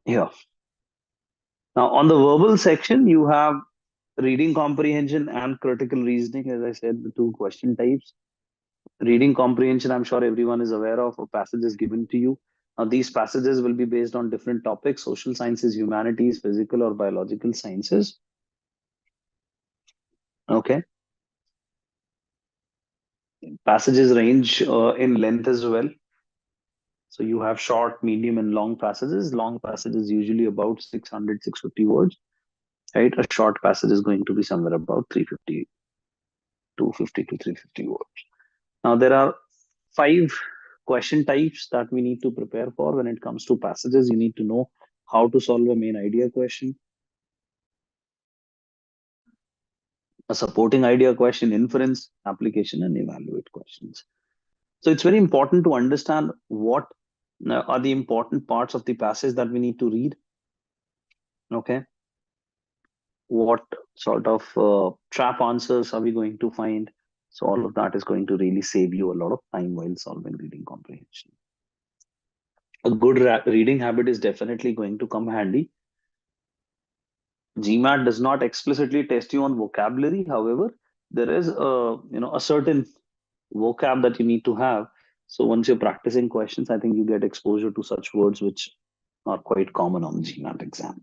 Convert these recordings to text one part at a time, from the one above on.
Here. Now, on the verbal section, you have reading comprehension and critical reasoning. As I said, the two question types. Reading comprehension, I'm sure everyone is aware of. A passage is given to you. Now, these passages will be based on different topics: social sciences, humanities, physical or biological sciences. Okay. Passages range in length as well. So you have short, medium, and long passages. Long passages usually about 600, 650 words, right? A short passage is going to be somewhere about 350, 250 to 350 words. Now, there are 5 question types that we need to prepare for when it comes to passages. You need to know how to solve a main idea question, a supporting idea question, inference, application, and evaluate questions. So it's very important to understand what are the important parts of the passage that we need to read. Okay. What sort of trap answers are we going to find? So all of that is going to really save you a lot of time while solving reading comprehension. A good reading habit is definitely going to come handy. GMAT does not explicitly test you on vocabulary. However, there is a certain vocab that you need to have. So once you're practicing questions, I think you get exposure to such words which are quite common on the GMAT exam.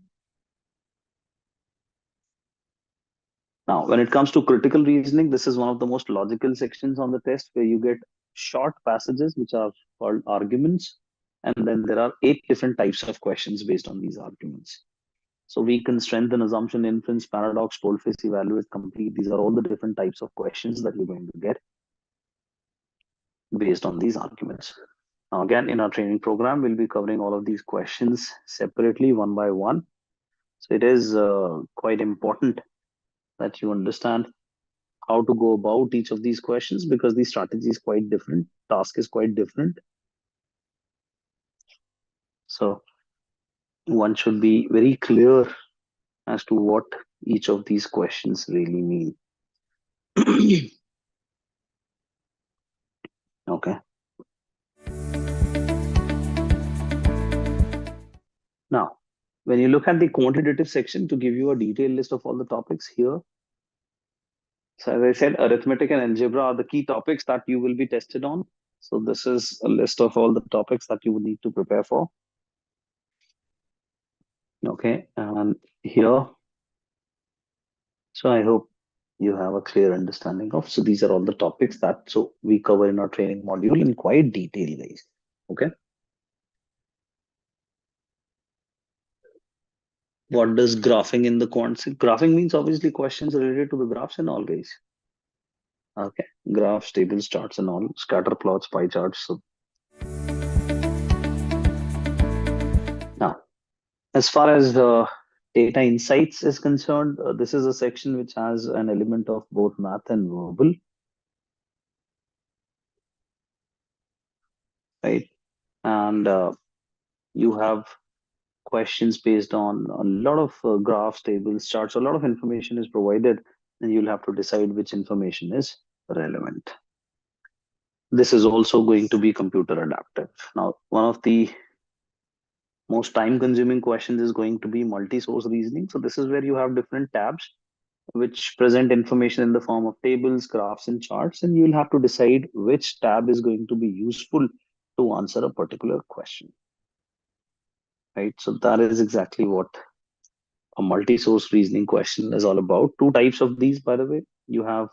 Now, when it comes to critical reasoning, this is one of the most logical sections on the test where you get short passages which are called arguments. And then there are 8 different types of questions based on these arguments. So weaken, strengthen, assumption, inference, paradox, boldface, evaluate, complete. These are all the different types of questions that you're going to get based on these arguments. Now, again, in our training program, we'll be covering all of these questions separately, one by one. So it is quite important that you understand how to go about each of these questions because the strategy is quite different, task is quite different. So one should be very clear as to what each of these questions really mean. Okay. Now, when you look at the quantitative section to give you a detailed list of all the topics here. So as I said, arithmetic and algebra are the key topics that you will be tested on. So this is a list of all the topics that you would need to prepare for. Okay, and here. So I hope you have a clear understanding of. So these are all the topics that we cover in our training module in quite detail, guys. Okay. What does graphing in the quant? Graphing means obviously questions related to the graphs and all, guys. Okay, graphs, tables, charts, and all, scatter plots, pie charts. So now, as far as data insights is concerned, this is a section which has an element of both math and verbal, right? And you have questions based on a lot of graphs, tables, charts. A lot of information is provided, and you'll have to decide which information is relevant. This is also going to be computer adaptive. Now, one of the most time-consuming questions is going to be multi-source reasoning. So this is where you have different tabs which present information in the form of tables, graphs, and charts, and you'll have to decide which tab is going to be useful to answer a particular question. Right, so that is exactly what a multi-source reasoning question is all about. 2 types of these, by the way. You have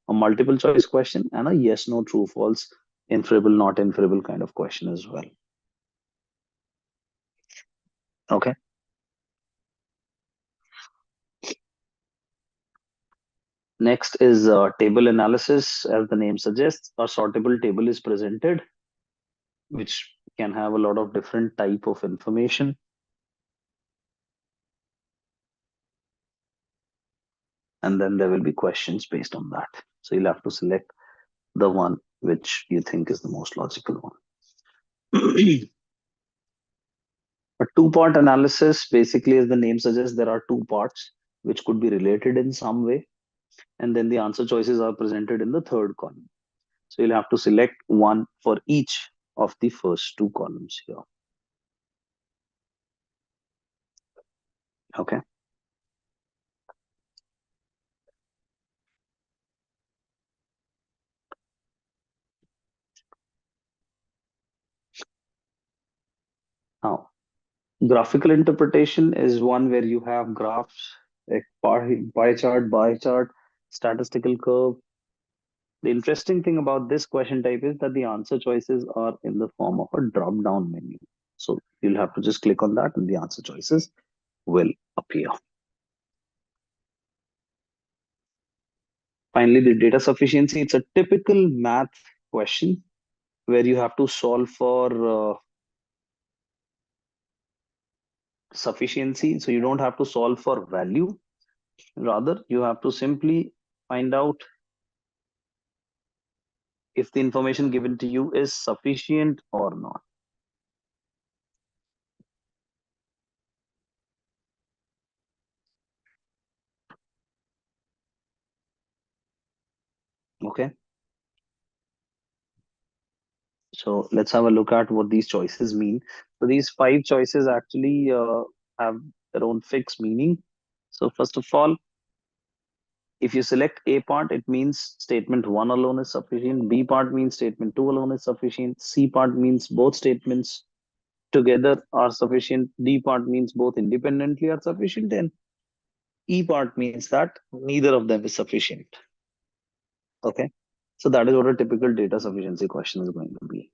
a multiple choice question and a yes, no, true, false, inferable, not inferable kind of question as well. Okay. Next is table analysis. As the name suggests, a sortable table is presented, which can have a lot of different type of information. And then there will be questions based on that. So you'll have to select the one which you think is the most logical one. A 2-part analysis, basically, as the name suggests, there are 2 parts which could be related in some way. and then the answer choices are presented in the third column. So you'll have to select one for each of the first two columns here. Okay. Now, graphical interpretation is one where you have graphs, like pie chart, bar chart, statistical curve. The interesting thing about this question type is that the answer choices are in the form of a drop down menu. So you'll have to just click on that and the answer choices will appear. Finally, the data sufficiency, it's a typical math question where you have to solve for sufficiency. So you don't have to solve for value. Rather, you have to simply find out if the information given to you is sufficient or not. Okay. So let's have a look at what these choices mean. So these five choices actually have their own fixed meaning. So first of all, if you select A part, it means statement one alone is sufficient. B part means statement two alone is sufficient. C part means both statements together are sufficient. D part means both independently are sufficient. And E part means that neither of them is sufficient. Okay. So that is what a typical data sufficiency question is going to be.